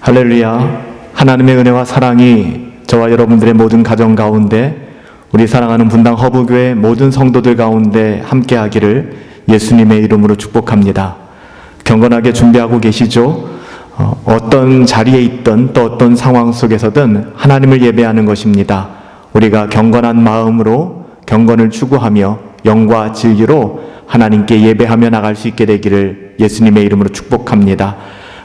할렐루야. 하나님의 은혜와 사랑이 저와 여러분들의 모든 가정 가운데, 우리 사랑하는 분당 허브교회 모든 성도들 가운데 함께하기를 예수님의 이름으로 축복합니다. 경건하게 준비하고 계시죠? 어떤 자리에 있든 또 어떤 상황 속에서든 하나님을 예배하는 것입니다. 우리가 경건한 마음으로 경건을 추구하며 영과 진리로 하나님께 예배하며 나갈 수 있게 되기를 예수님의 이름으로 축복합니다.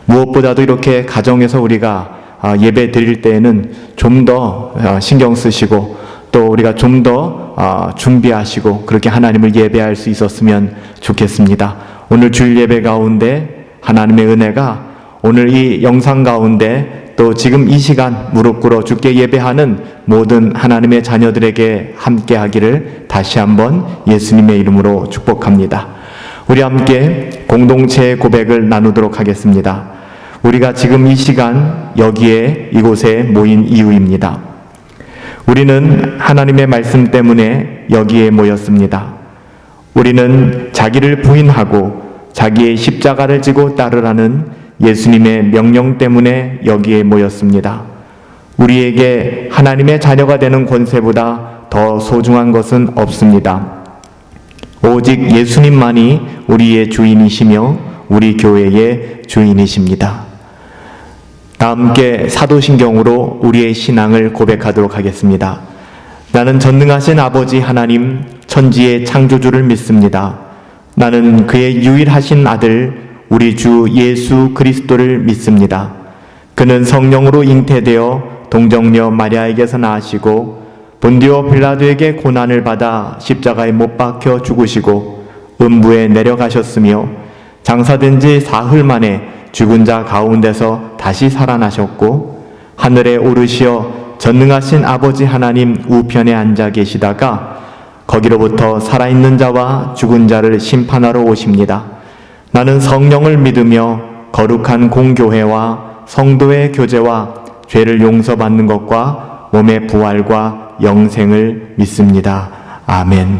무엇보다도 이렇게 가정에서 우리가 예배 드릴 때에는 좀 더 신경 쓰시고 또 우리가 좀 더 준비하시고 그렇게 하나님을 예배할 수 있었으면 좋겠습니다. 오늘 주일 예배 가운데 하나님의 은혜가 오늘 이 영상 가운데 또 지금 이 시간 무릎 꿇어 주께 예배하는 모든 하나님의 자녀들에게 함께 하기를 다시 한번 예수님의 이름으로 축복합니다. 우리 함께 공동체의 고백을 나누도록 하겠습니다. 우리가 지금 이 시간 여기에 이곳에 모인 이유입니다. 우리는 하나님의 말씀 때문에 여기에 모였습니다. 우리는 자기를 부인하고 자기의 십자가를 지고 따르라는 예수님의 명령 때문에 여기에 모였습니다. 우리에게 하나님의 자녀가 되는 권세보다 더 소중한 것은 없습니다. 오직 예수님만이 우리의 주인이시며 우리 교회의 주인이십니다. 다 함께 사도신경으로 우리의 신앙을 고백하도록 하겠습니다. 나는 전능하신 아버지 하나님 천지의 창조주를 믿습니다. 나는 그의 유일하신 아들 우리 주 예수 그리스도를 믿습니다. 그는 성령으로 잉태되어 동정녀 마리아에게서 나시고 본디오 빌라도에게 고난을 받아 십자가에 못 박혀 죽으시고 음부에 내려가셨으며 장사된 지 사흘 만에 죽은 자 가운데서 다시 살아나셨고 하늘에 오르시어 전능하신 아버지 하나님 우편에 앉아 계시다가 거기로부터 살아있는 자와 죽은 자를 심판하러 오십니다. 나는 성령을 믿으며 거룩한 공교회와 성도의 교제와 죄를 용서받는 것과 몸의 부활과 영생을 믿습니다. 아멘.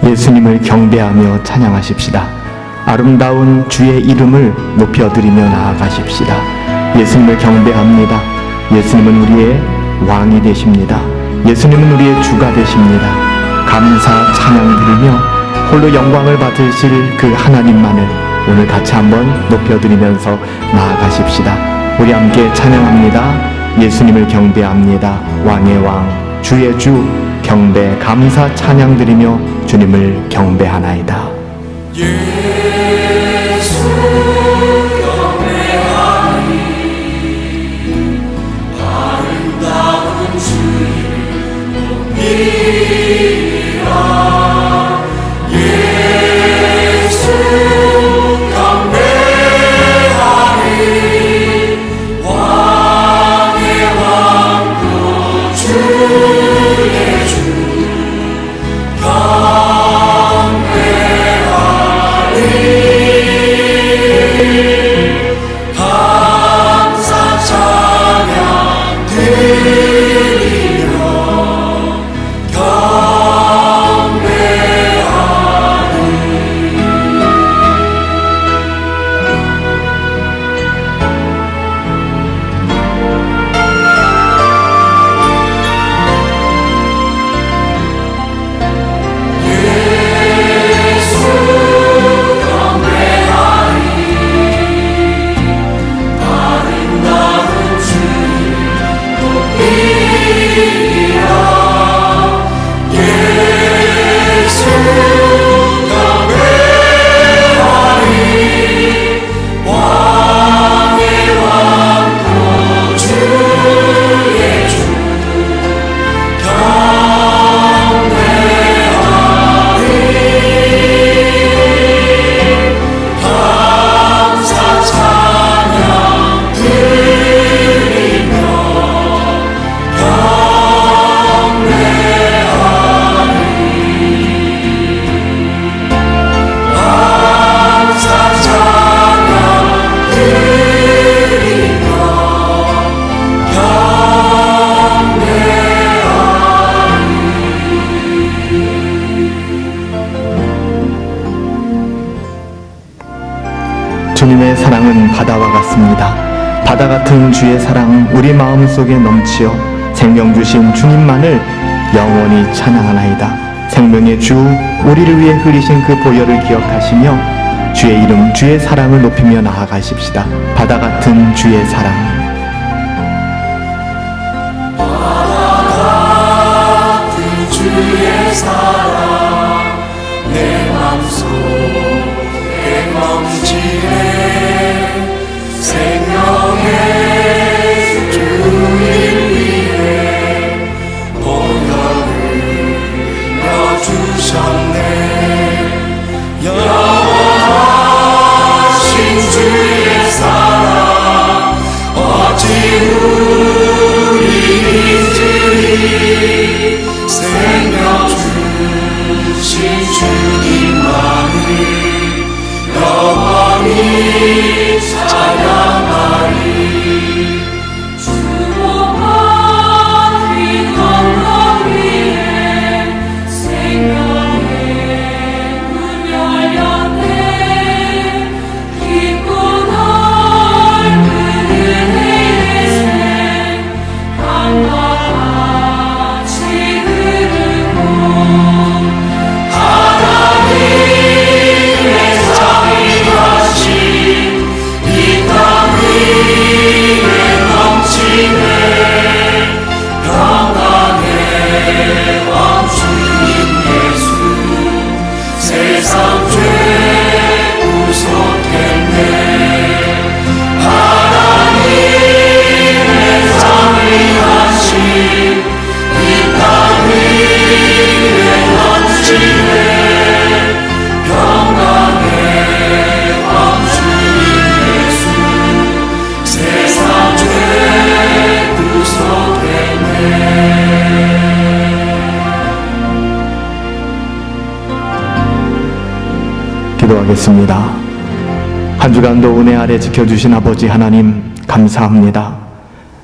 예수님을 경배하며 찬양하십시다. 아름다운 주의 이름을 높여드리며 나아가십시다. 예수님을 경배합니다. 예수님은 우리의 왕이 되십니다. 예수님은 우리의 주가 되십니다. 감사 찬양 드리며 홀로 영광을 받으실 그 하나님만을 오늘 같이 한번 높여드리면서 나아가십시다. 우리 함께 찬양합니다. 예수님을 경배합니다. 왕의 왕, 주의 주, 경배, 감사 찬양 드리며 주님을 경배하나이다. 예수 경배하니 아름다운 주를 높이라. 예수 경배하니 왕의 왕 주의 주 감사 찬양 드리며 주님의 사랑은 바다와 같습니다. 바다 같은 주의 사랑 우리 마음속에 넘치어 생명 주신 주님만을 영원히 찬양하나이다. 생명의 주 우리를 위해 흘리신 그 보혈을 기억하시며 주의 이름 주의 사랑을 높이며 나아가십시다. 바다 같은 주의 사랑. 주의 사랑 내 맘속에 넘치네. 생명의 주를 위해 보혈을 내어주셨네. 영원하신 주의 사랑 어찌 우리 잊으리. 생명 주신 주님만을 영원히 찬양하리. 주목한 휘 언덕 위에 생명의 문 열렸네. 깊고 넓은 은혜의 샘 강과 같이 흐르고 하나님의 자비하신 이 땅 위에 넘치네. 평강의 왕 주님 예수 세상 죄 구속했네. 하나님의 자비하신 이 땅 위에 넘치네. 평강의 왕 주님 예수 세상 죄 구속했네. 기도하겠습니다. 한 주간도 은혜 아래 지켜주신 아버지 하나님 감사합니다.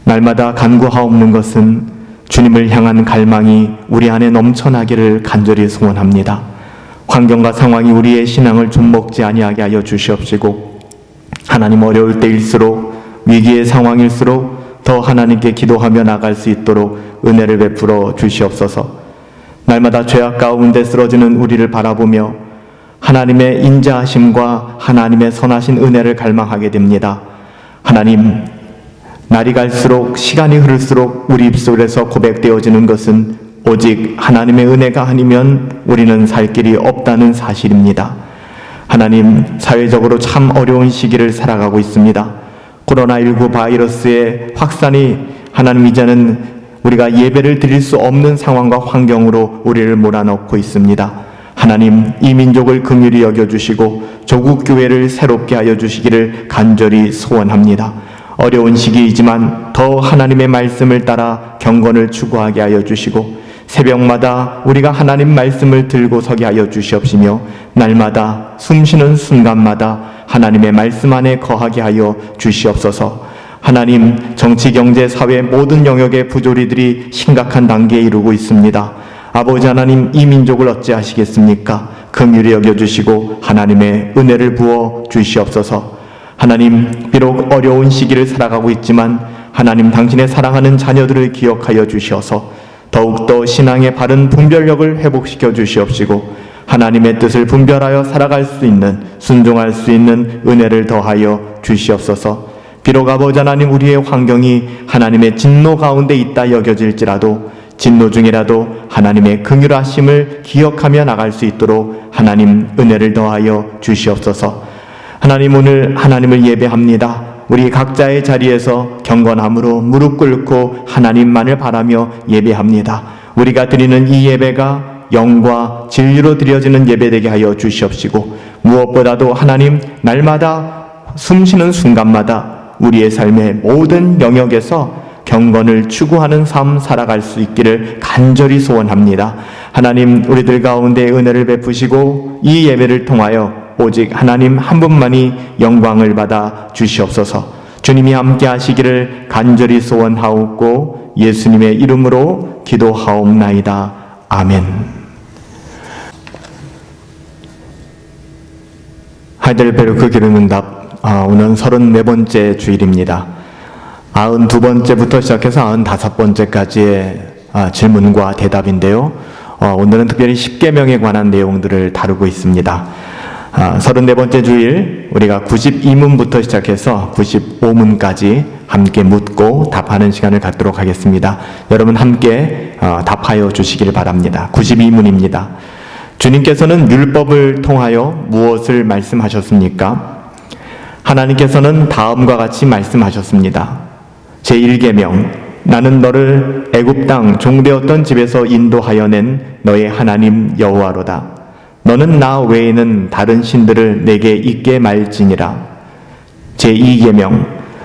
날마다 간구하옵는 것은 주님을 향한 갈망이 우리 안에 넘쳐나기를 간절히 소원합니다. 환경과 상황이 우리의 신앙을 좀먹지 아니하게 하여 주시옵시고 하나님 어려울 때일수록 위기의 상황일수록 더 하나님께 기도하며 나갈 수 있도록 은혜를 베풀어 주시옵소서. 날마다 죄악 가운데 쓰러지는 우리를 바라보며 하나님의 인자하심과 하나님의 선하신 은혜를 갈망하게 됩니다. 하나님, 날이 갈수록 시간이 흐를수록 우리 입술에서 고백되어지는 것은 오직 하나님의 은혜가 아니면 우리는 살 길이 없다는 사실입니다. 하나님, 사회적으로 참 어려운 시기를 살아가고 있습니다. 코로나19 바이러스의 확산이 하나님 이제는 우리가 예배를 드릴 수 없는 상황과 환경으로 우리를 몰아넣고 있습니다. 하나님, 이 민족을 긍휼히 여겨주시고 조국 교회를 새롭게 하여 주시기를 간절히 소원합니다. 어려운 시기이지만 더 하나님의 말씀을 따라 경건을 추구하게 하여 주시고 새벽마다 우리가 하나님 말씀을 들고 서게 하여 주시옵시며 날마다 숨쉬는 순간마다 하나님의 말씀 안에 거하게 하여 주시옵소서. 하나님, 정치, 경제, 사회 모든 영역의 부조리들이 심각한 단계에 이르고 있습니다. 아버지 하나님, 이 민족을 어찌하시겠습니까? 긍휼히 여겨주시고 하나님의 은혜를 부어 주시옵소서. 하나님, 비록 어려운 시기를 살아가고 있지만 하나님 당신의 사랑하는 자녀들을 기억하여 주시어서 더욱더 신앙의 바른 분별력을 회복시켜 주시옵시고 하나님의 뜻을 분별하여 살아갈 수 있는, 순종할 수 있는 은혜를 더하여 주시옵소서. 비록 아버지 하나님 우리의 환경이 하나님의 진노 가운데 있다 여겨질지라도 진노 중이라도 하나님의 긍휼하심을 기억하며 나갈 수 있도록 하나님 은혜를 더하여 주시옵소서. 하나님, 오늘 하나님을 예배합니다. 우리 각자의 자리에서 경건함으로 무릎 꿇고 하나님만을 바라며 예배합니다. 우리가 드리는 이 예배가 영과 진리로 드려지는 예배되게 하여 주시옵시고 무엇보다도 하나님, 날마다 숨쉬는 순간마다 우리의 삶의 모든 영역에서 경건을 추구하는 삶 살아갈 수 있기를 간절히 소원합니다. 하나님, 우리들 가운데 은혜를 베푸시고 이 예배를 통하여 오직 하나님 한 분만이 영광을 받아 주시옵소서. 주님이 함께 하시기를 간절히 소원하옵고 예수님의 이름으로 기도하옵나이다. 아멘. 하이델베르크 기도응답, 오늘은 34번째 주일입니다. 92번째부터 시작해서 95번째까지의 질문과 대답인데요. 오늘은 특별히 10계명에 관한 내용들을 다루고 있습니다. 34번째 주일 우리가 92문부터 시작해서 95문까지 함께 묻고 답하는 시간을 갖도록 하겠습니다. 여러분 함께 답하여 주시길 바랍니다. 92문입니다. 주님께서는 율법을 통하여 무엇을 말씀하셨습니까? 하나님께서는 다음과 같이 말씀하셨습니다. 제1계명, 나는 너를 애굽 땅 종되었던 집에서 인도하여 낸 너의 하나님 여호와로다. 너는 나 외에는 다른 신들을 내게 있게 말지니라. 제2계명,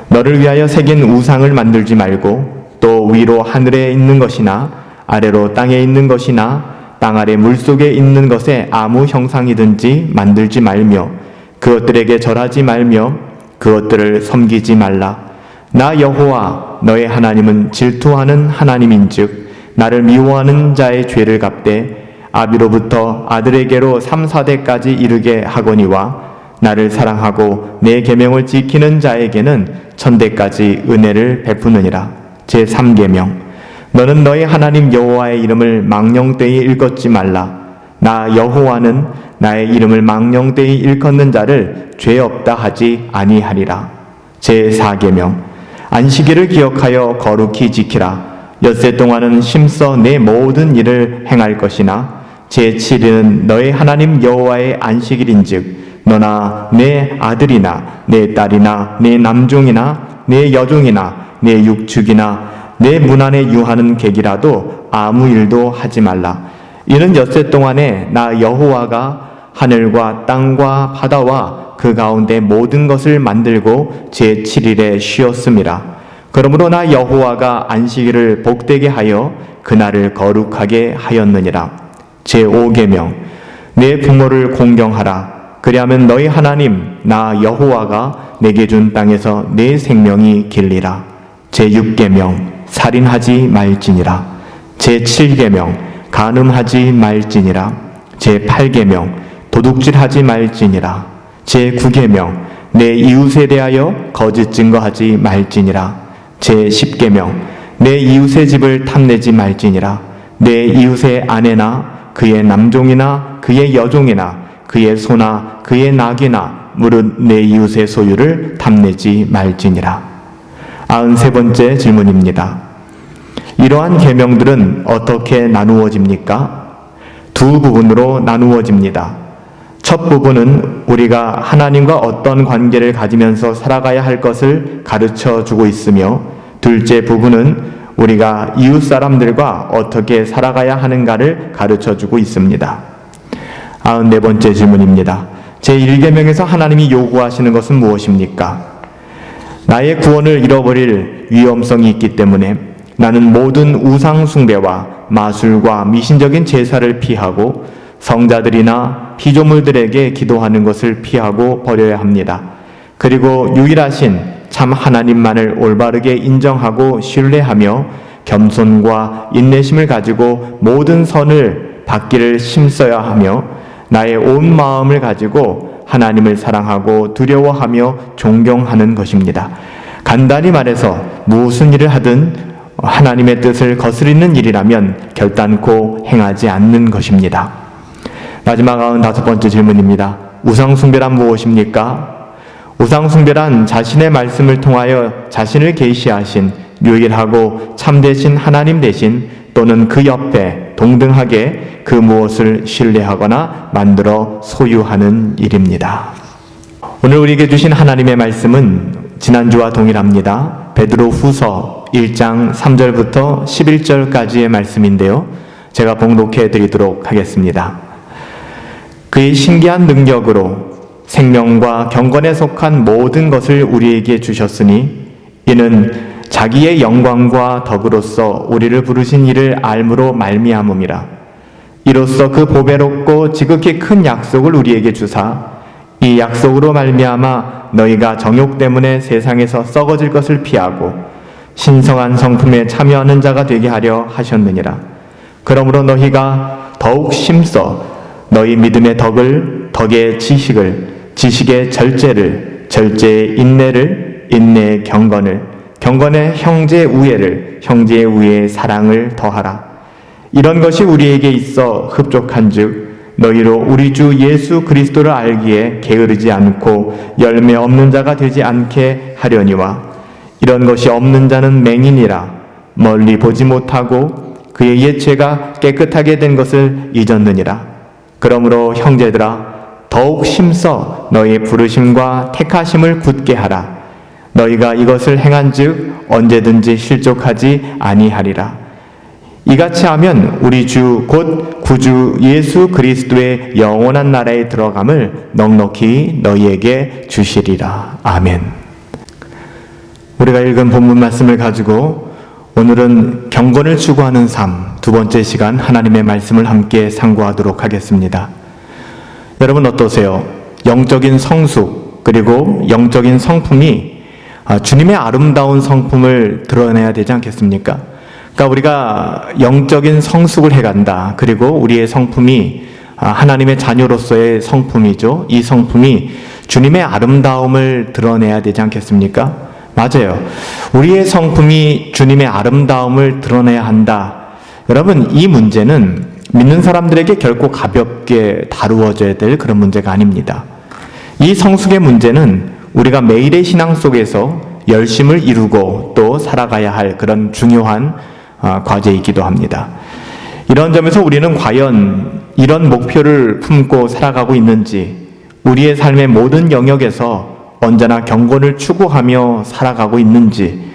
너를 위하여 새긴 우상을 만들지 말고 또 위로 하늘에 있는 것이나 아래로 땅에 있는 것이나 땅 아래 물속에 있는 것에 아무 형상이든지 만들지 말며 그것들에게 절하지 말며 그것들을 섬기지 말라. 나 여호와 너의 하나님은 질투하는 하나님인즉 나를 미워하는 자의 죄를 갚되 아비로부터 아들에게로 3, 4대까지 이르게 하거니와 나를 사랑하고 내 계명을 지키는 자에게는 1000대까지 은혜를 베푸느니라. 제3계명, 너는 너의 하나님 여호와의 이름을 망령되이 일컫지 말라. 나 여호와는 나의 이름을 망령되이 일컫는 자를 죄 없다 하지 아니하리라. 제4계명, 안식일을 기억하여 거룩히 지키라. 엿새 동안은 힘써 내 모든 일을 행할 것이나 제7일은 너의 하나님 여호와의 안식일인즉 너나 내 아들이나 내 딸이나 내 남종이나 내 여종이나 내 육축이나 내 문 안에 유하는 객이라도 아무 일도 하지 말라. 이는 엿새 동안에 나 여호와가 하늘과 땅과 바다와 그 가운데 모든 것을 만들고 제7일에 쉬었음이라. 그러므로 나 여호와가 안식일을 복되게 하여 그날을 거룩하게 하였느니라. 제5계명, 내 부모를 공경하라. 그리하면 너희 하나님 나 여호와가 내게 준 땅에서 내 생명이 길리라. 제6계명, 살인하지 말지니라. 제7계명, 간음하지 말지니라. 제8계명, 도둑질하지 말지니라. 제9계명, 내 이웃에 대하여 거짓 증거하지 말지니라. 제10계명, 내 이웃의 집을 탐내지 말지니라. 내 이웃의 아내나 그의 남종이나 그의 여종이나 그의 소나 그의 낙이나 무릇 내 이웃의 소유를 탐내지 말지니라. 93번째 질문입니다. 이러한 계명들은 어떻게 나누어집니까? 두 부분으로 나누어집니다. 첫 부분은 우리가 하나님과 어떤 관계를 가지면서 살아가야 할 것을 가르쳐 주고 있으며, 둘째 부분은 우리가 이웃 사람들과 어떻게 살아가야 하는가를 가르쳐 주고 있습니다. 94번째 질문입니다. 제1계명에서 하나님이 요구하시는 것은 무엇입니까? 나의 구원을 잃어버릴 위험성이 있기 때문에 나는 모든 우상 숭배와 마술과 미신적인 제사를 피하고 성자들이나 피조물들에게 기도하는 것을 피하고 버려야 합니다. 그리고 유일하신 참 하나님만을 올바르게 인정하고 신뢰하며 겸손과 인내심을 가지고 모든 선을 받기를 힘써야 하며 나의 온 마음을 가지고 하나님을 사랑하고 두려워하며 존경하는 것입니다. 간단히 말해서 무슨 일을 하든 하나님의 뜻을 거스리는 일이라면 결단코 행하지 않는 것입니다. 마지막 95번째 질문입니다. 우상숭배란 무엇입니까? 우상숭배란 자신의 말씀을 통하여 자신을 계시하신 유일하고 참되신 하나님 대신 또는 그 옆에 동등하게 그 무엇을 신뢰하거나 만들어 소유하는 일입니다. 오늘 우리에게 주신 하나님의 말씀은 지난주와 동일합니다. 베드로 후서 1장 3절부터 11절까지의 말씀인데요. 제가 봉독해 드리도록 하겠습니다. 그의 신기한 능력으로 생명과 경건에 속한 모든 것을 우리에게 주셨으니 이는 자기의 영광과 덕으로서 우리를 부르신 이를 알므로 말미암음이라. 이로써 그 보배롭고 지극히 큰 약속을 우리에게 주사 이 약속으로 말미암아 너희가 정욕 때문에 세상에서 썩어질 것을 피하고 신성한 성품에 참여하는 자가 되게 하려 하셨느니라. 그러므로 너희가 더욱 힘써 너희 믿음의 덕을, 덕의 지식을, 지식의 절제를, 절제의 인내를, 인내의 경건을, 경건의 형제 우애를, 형제의 우애의 사랑을 더하라. 이런 것이 우리에게 있어 흡족한즉 너희로 우리 주 예수 그리스도를 알기에 게으르지 않고 열매 없는 자가 되지 않게 하려니와 이런 것이 없는 자는 맹인이라 멀리 보지 못하고 그의 옛 죄가 깨끗하게 된 것을 잊었느니라. 그러므로 형제들아 더욱 힘써 너희의 부르심과 택하심을 굳게 하라. 너희가 이것을 행한즉 언제든지 실족하지 아니하리라. 이같이 하면 우리 주 곧 구주 예수 그리스도의 영원한 나라에 들어감을 넉넉히 너희에게 주시리라. 아멘. 우리가 읽은 본문 말씀을 가지고 오늘은 경건을 추구하는 삶, 두 번째 시간 하나님의 말씀을 함께 상고하도록 하겠습니다. 여러분 어떠세요? 영적인 성숙 그리고 영적인 성품이 주님의 아름다운 성품을 드러내야 되지 않겠습니까? 그러니까 우리가 영적인 성숙을 해간다. 그리고 우리의 성품이 하나님의 자녀로서의 성품이죠. 이 성품이 주님의 아름다움을 드러내야 되지 않겠습니까? 맞아요. 우리의 성품이 주님의 아름다움을 드러내야 한다. 여러분, 이 문제는 믿는 사람들에게 결코 가볍게 다루어져야 될 그런 문제가 아닙니다. 이 성숙의 문제는 우리가 매일의 신앙 속에서 열심을 이루고 또 살아가야 할 그런 중요한 과제이기도 합니다. 이런 점에서 우리는 과연 이런 목표를 품고 살아가고 있는지, 우리의 삶의 모든 영역에서 언제나 경건을 추구하며 살아가고 있는지,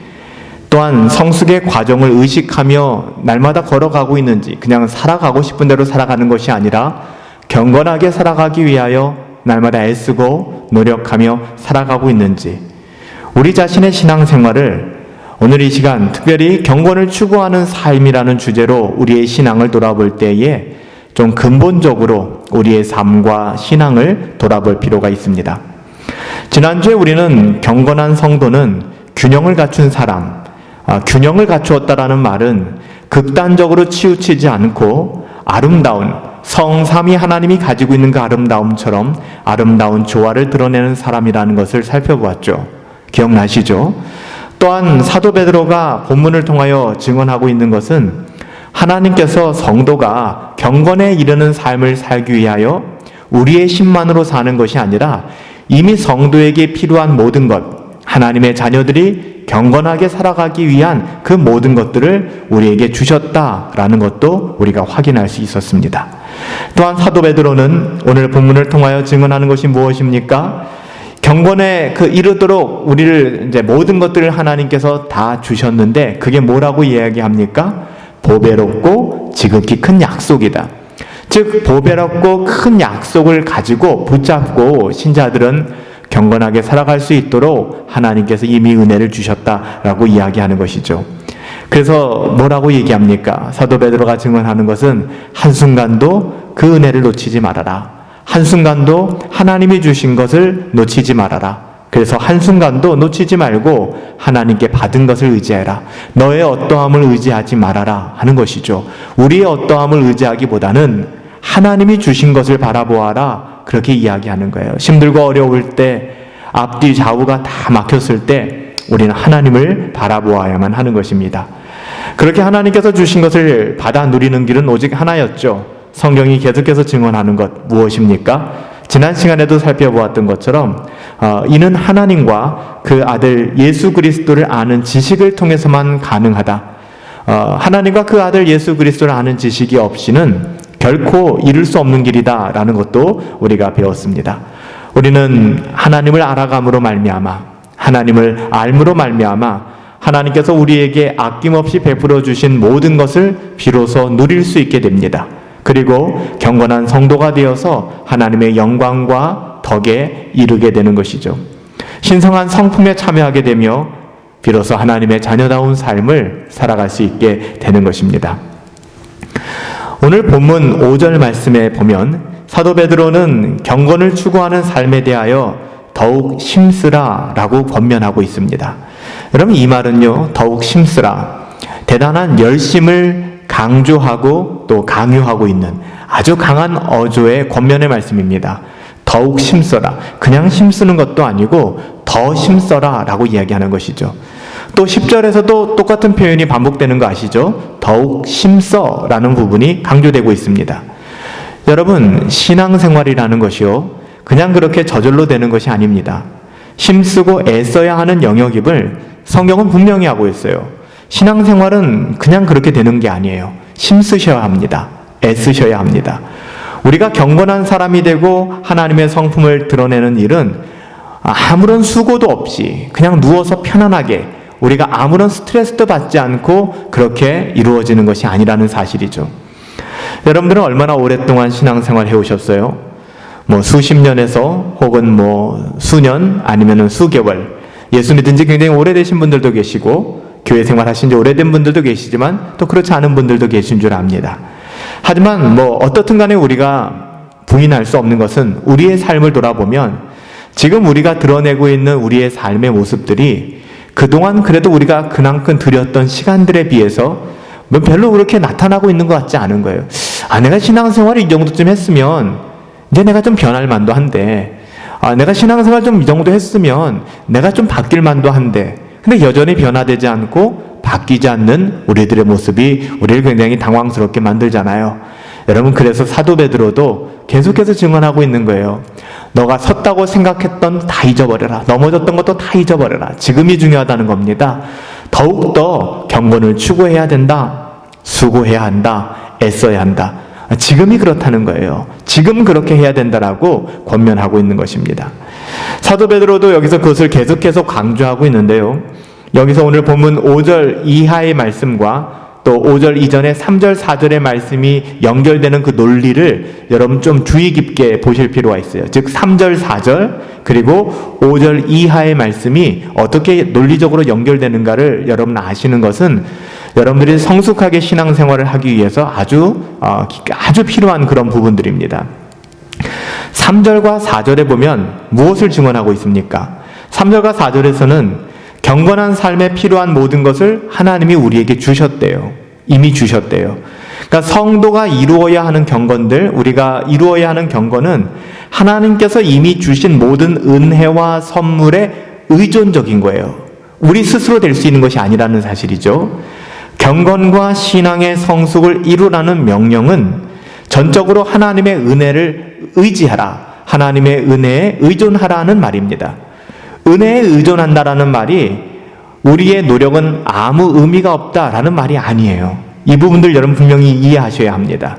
또한 성숙의 과정을 의식하며 날마다 걸어가고 있는지, 그냥 살아가고 싶은 대로 살아가는 것이 아니라 경건하게 살아가기 위하여 날마다 애쓰고 노력하며 살아가고 있는지, 우리 자신의 신앙생활을 오늘 이 시간 특별히 경건을 추구하는 삶이라는 주제로 우리의 신앙을 돌아볼 때에 좀 근본적으로 우리의 삶과 신앙을 돌아볼 필요가 있습니다. 지난주에 우리는 경건한 성도는 균형을 갖춘 사람, 균형을 갖추었다라는 말은 극단적으로 치우치지 않고 아름다운 성삼위 하나님이 가지고 있는 그 아름다움처럼 아름다운 조화를 드러내는 사람이라는 것을 살펴보았죠. 기억나시죠? 또한 사도 베드로가 본문을 통하여 증언하고 있는 것은 하나님께서 성도가 경건에 이르는 삶을 살기 위하여 우리의 힘만으로 사는 것이 아니라 이미 성도에게 필요한 모든 것, 하나님의 자녀들이 경건하게 살아가기 위한 그 모든 것들을 우리에게 주셨다라는 것도 우리가 확인할 수 있었습니다. 또한 사도 베드로는 오늘 본문을 통하여 증언하는 것이 무엇입니까? 경건에 이르도록 우리를 이제 모든 것들을 하나님께서 다 주셨는데 그게 뭐라고 이야기합니까? 보배롭고 지극히 큰 약속이다. 즉 보배롭고 큰 약속을 가지고 붙잡고 신자들은 경건하게 살아갈 수 있도록 하나님께서 이미 은혜를 주셨다라고 이야기하는 것이죠. 그래서 뭐라고 얘기합니까? 사도 베드로가 증언하는 것은 한순간도 그 은혜를 놓치지 말아라. 한순간도 하나님이 주신 것을 놓치지 말아라. 그래서 한순간도 놓치지 말고 하나님께 받은 것을 의지해라. 너의 어떠함을 의지하지 말아라 하는 것이죠. 우리의 어떠함을 의지하기보다는 하나님이 주신 것을 바라보아라. 그렇게 이야기하는 거예요. 힘들고 어려울 때, 앞뒤 좌우가 다 막혔을 때 우리는 하나님을 바라보아야만 하는 것입니다. 그렇게 하나님께서 주신 것을 받아 누리는 길은 오직 하나였죠. 성경이 계속해서 증언하는 것 무엇입니까? 지난 시간에도 살펴보았던 것처럼 이는 하나님과 그 아들 예수 그리스도를 아는 지식을 통해서만 가능하다. 하나님과 그 아들 예수 그리스도를 아는 지식이 없이는 결코 이룰 수 없는 길이다 라는 것도 우리가 배웠습니다. 우리는 하나님을 알아감으로 말미암아, 하나님을 알므로 말미암아 하나님께서 우리에게 아낌없이 베풀어 주신 모든 것을 비로소 누릴 수 있게 됩니다. 그리고 경건한 성도가 되어서 하나님의 영광과 덕에 이르게 되는 것이죠. 신성한 성품에 참여하게 되며 비로소 하나님의 자녀다운 삶을 살아갈 수 있게 되는 것입니다. 오늘 본문 5절 말씀에 보면 사도 베드로는 경건을 추구하는 삶에 대하여 더욱 힘쓰라 라고 권면하고 있습니다. 여러분 이 말은요, 더욱 힘쓰라, 대단한 열심을 강조하고 또 강요하고 있는 아주 강한 어조의 권면의 말씀입니다. 더욱 힘써라. 그냥 힘쓰는 것도 아니고 더 힘써라 라고 이야기하는 것이죠. 또 10절에서도 똑같은 표현이 반복되는 거 아시죠? 더욱 힘써라는 부분이 강조되고 있습니다. 여러분, 신앙생활이라는 것이요, 그냥 그렇게 저절로 되는 것이 아닙니다. 힘쓰고 애써야 하는 영역임을 성경은 분명히 하고 있어요. 신앙생활은 그냥 그렇게 되는 게 아니에요. 힘쓰셔야 합니다. 애쓰셔야 합니다. 우리가 경건한 사람이 되고 하나님의 성품을 드러내는 일은 아무런 수고도 없이 그냥 누워서 편안하게 우리가 아무런 스트레스도 받지 않고 그렇게 이루어지는 것이 아니라는 사실이죠. 여러분들은 얼마나 오랫동안 신앙생활 해오셨어요? 뭐 수십 년에서 혹은 뭐 수년 아니면 수개월, 예수 믿은 지 굉장히 오래되신 분들도 계시고 교회 생활하신 지 오래된 분들도 계시지만 또 그렇지 않은 분들도 계신 줄 압니다. 하지만 뭐 어떻든 간에 우리가 부인할 수 없는 것은 우리의 삶을 돌아보면 지금 우리가 드러내고 있는 우리의 삶의 모습들이 그동안 그래도 우리가 그만큼 들였던 시간들에 비해서 뭐 별로 그렇게 나타나고 있는 것 같지 않은 거예요. 내가 신앙생활을 이 정도쯤 했으면 이제 내가 좀 변할 만도 한데, 내가 신앙생활 좀 이 정도 했으면 내가 좀 바뀔 만도 한데, 근데 여전히 변화되지 않고 바뀌지 않는 우리들의 모습이 우리를 굉장히 당황스럽게 만들잖아요. 여러분, 그래서 사도 베드로도 계속해서 증언하고 있는 거예요. 너가 섰다고 생각했던 다 잊어버려라. 넘어졌던 것도 다 잊어버려라. 지금이 중요하다는 겁니다. 더욱더 경건을 추구해야 된다. 수고해야 한다. 애써야 한다. 지금이 그렇다는 거예요. 지금 그렇게 해야 된다라고 권면하고 있는 것입니다. 사도 베드로도 여기서 그것을 계속해서 강조하고 있는데요. 여기서 오늘 본문 5절 이하의 말씀과 또 5절 이전에 3절 4절의 말씀이 연결되는 그 논리를 여러분 좀 주의 깊게 보실 필요가 있어요. 즉 3절 4절 그리고 5절 이하의 말씀이 어떻게 논리적으로 연결되는가를 여러분 아시는 것은 여러분들이 성숙하게 신앙생활을 하기 위해서 아주 필요한 그런 부분들입니다. 3절과 4절에 보면 무엇을 증언하고 있습니까? 3절과 4절에서는 경건한 삶에 필요한 모든 것을 하나님이 우리에게 주셨대요. 이미 주셨대요. 그러니까 성도가 이루어야 하는 경건들, 우리가 이루어야 하는 경건은 하나님께서 이미 주신 모든 은혜와 선물에 의존적인 거예요. 우리 스스로 될 수 있는 것이 아니라는 사실이죠. 경건과 신앙의 성숙을 이루라는 명령은 전적으로 하나님의 은혜를 의지하라, 하나님의 은혜에 의존하라는 말입니다. 은혜에 의존한다라는 말이 우리의 노력은 아무 의미가 없다라는 말이 아니에요. 이 부분들 여러분 분명히 이해하셔야 합니다.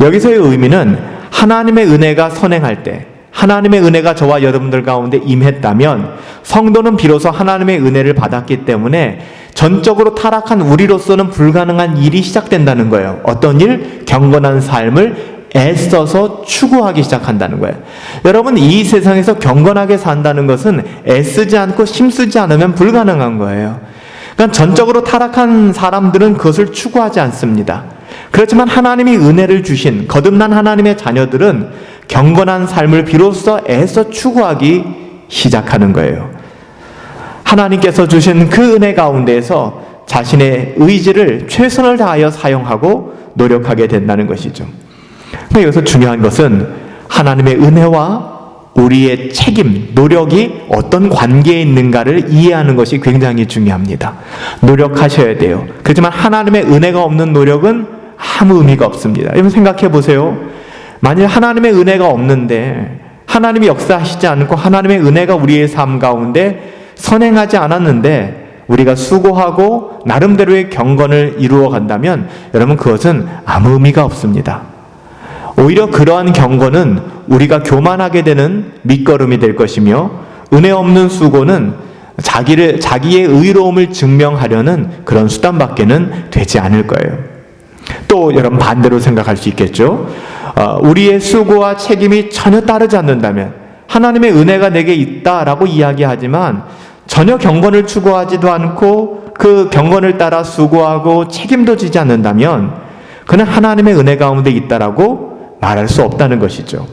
여기서의 의미는 하나님의 은혜가 선행할 때, 하나님의 은혜가 저와 여러분들 가운데 임했다면 성도는 비로소 하나님의 은혜를 받았기 때문에 전적으로 타락한 우리로서는 불가능한 일이 시작된다는 거예요. 어떤 일? 경건한 삶을 애써서 추구하기 시작한다는 거예요. 여러분, 이 세상에서 경건하게 산다는 것은 애쓰지 않고 힘쓰지 않으면 불가능한 거예요. 그러니까 전적으로 타락한 사람들은 그것을 추구하지 않습니다. 그렇지만 하나님이 은혜를 주신 거듭난 하나님의 자녀들은 경건한 삶을 비로소 애써 추구하기 시작하는 거예요. 하나님께서 주신 그 은혜 가운데에서 자신의 의지를 최선을 다하여 사용하고 노력하게 된다는 것이죠. 근데 여기서 중요한 것은 하나님의 은혜와 우리의 책임, 노력이 어떤 관계에 있는가를 이해하는 것이 굉장히 중요합니다. 노력하셔야 돼요. 그렇지만 하나님의 은혜가 없는 노력은 아무 의미가 없습니다. 여러분 생각해 보세요. 만일 하나님의 은혜가 없는데 하나님이 역사하시지 않고 하나님의 은혜가 우리의 삶 가운데 선행하지 않았는데 우리가 수고하고 나름대로의 경건을 이루어 간다면 여러분 그것은 아무 의미가 없습니다. 오히려 그러한 경건은 우리가 교만하게 되는 밑거름이 될 것이며 은혜 없는 수고는 자기의 의로움을 증명하려는 그런 수단밖에는 되지 않을 거예요. 또 여러분 반대로 생각할 수 있겠죠. 우리의 수고와 책임이 전혀 따르지 않는다면 하나님의 은혜가 내게 있다라고 이야기하지만 전혀 경건을 추구하지도 않고 그 경건을 따라 수고하고 책임도 지지 않는다면 그는 하나님의 은혜 가운데 있다라고 말할 수 없다는 것이죠.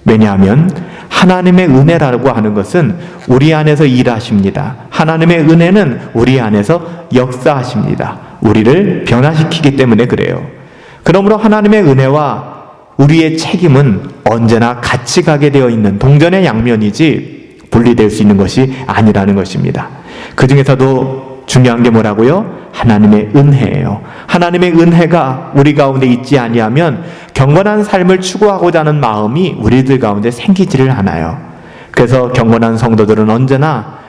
왜냐하면 하나님의 은혜라고 하는 것은 우리 안에서 일하십니다. 하나님의 은혜는 우리 안에서 역사하십니다. 우리를 변화시키기 때문에 그래요. 그러므로 하나님의 은혜와 우리의 책임은 언제나 같이 가게 되어 있는 동전의 양면이지 분리될 수 있는 것이 아니라는 것입니다. 그 중에서도 중요한 게 뭐라고요? 하나님의 은혜예요. 하나님의 은혜가 우리 가운데 있지 아니하면 경건한 삶을 추구하고자 하는 마음이 우리들 가운데 생기지를 않아요. 그래서 경건한 성도들은 언제나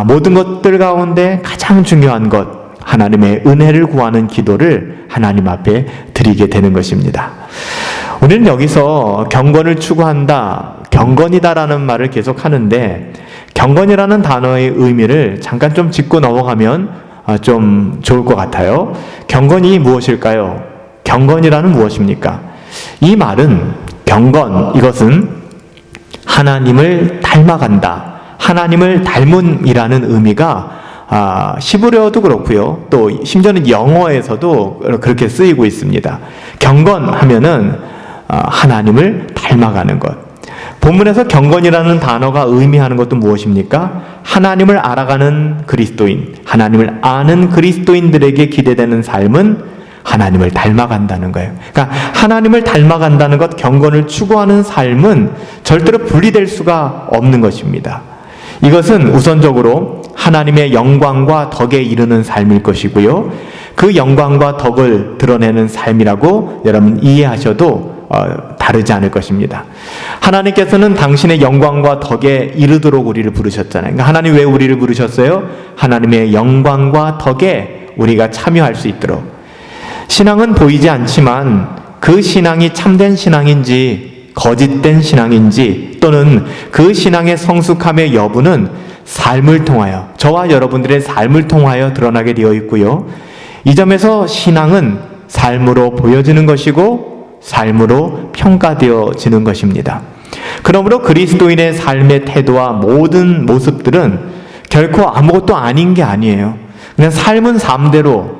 모든 것들 가운데 가장 중요한 것, 하나님의 은혜를 구하는 기도를 하나님 앞에 드리게 되는 것입니다. 우리는 여기서 경건을 추구한다, 경건이다라는 말을 계속 하는데 경건이라는 단어의 의미를 잠깐 좀 짚고 넘어가면 좀 좋을 것 같아요. 경건이 무엇일까요? 경건이라는 무엇입니까? 이 말은 경건, 이것은 하나님을 닮아간다, 하나님을 닮음이라는 의미가 히브리어도 그렇고요. 또 심지어는 영어에서도 그렇게 쓰이고 있습니다. 경건하면은 하나님을 닮아가는 것. 본문에서 경건이라는 단어가 의미하는 것도 무엇입니까? 하나님을 알아가는 그리스도인, 하나님을 아는 그리스도인들에게 기대되는 삶은 하나님을 닮아간다는 거예요. 그러니까 하나님을 닮아간다는 것, 경건을 추구하는 삶은 절대로 분리될 수가 없는 것입니다. 이것은 우선적으로 하나님의 영광과 덕에 이르는 삶일 것이고요. 그 영광과 덕을 드러내는 삶이라고 여러분 이해하셔도 다르지 않을 것입니다. 하나님께서는 당신의 영광과 덕에 이르도록 우리를 부르셨잖아요. 그러니까 하나님 왜 우리를 부르셨어요? 하나님의 영광과 덕에 우리가 참여할 수 있도록. 신앙은 보이지 않지만 그 신앙이 참된 신앙인지 거짓된 신앙인지 또는 그 신앙의 성숙함의 여부는 삶을 통하여, 저와 여러분들의 삶을 통하여 드러나게 되어 있고요. 이 점에서 신앙은 삶으로 보여지는 것이고 삶으로 평가되어지는 것입니다. 그러므로 그리스도인의 삶의 태도와 모든 모습들은 결코 아무것도 아닌 게 아니에요. 그냥 삶은 삶대로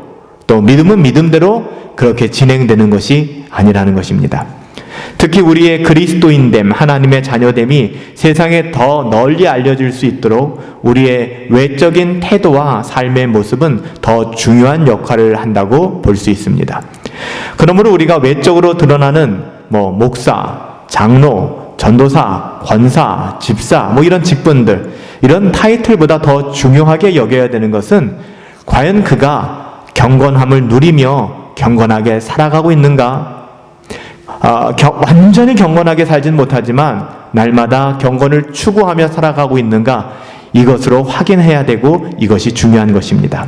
또 믿음은 믿음대로 그렇게 진행되는 것이 아니라는 것입니다. 특히 우리의 그리스도인됨, 하나님의 자녀됨이 세상에 더 널리 알려질 수 있도록 우리의 외적인 태도와 삶의 모습은 더 중요한 역할을 한다고 볼 수 있습니다. 그러므로 우리가 외적으로 드러나는 목사, 장로, 전도사, 권사, 집사 이런 직분들, 이런 타이틀보다 더 중요하게 여겨야 되는 것은 과연 그가 경건함을 누리며 경건하게 살아가고 있는가? 완전히 경건하게 살진 못하지만 날마다 경건을 추구하며 살아가고 있는가? 이것으로 확인해야 되고 이것이 중요한 것입니다.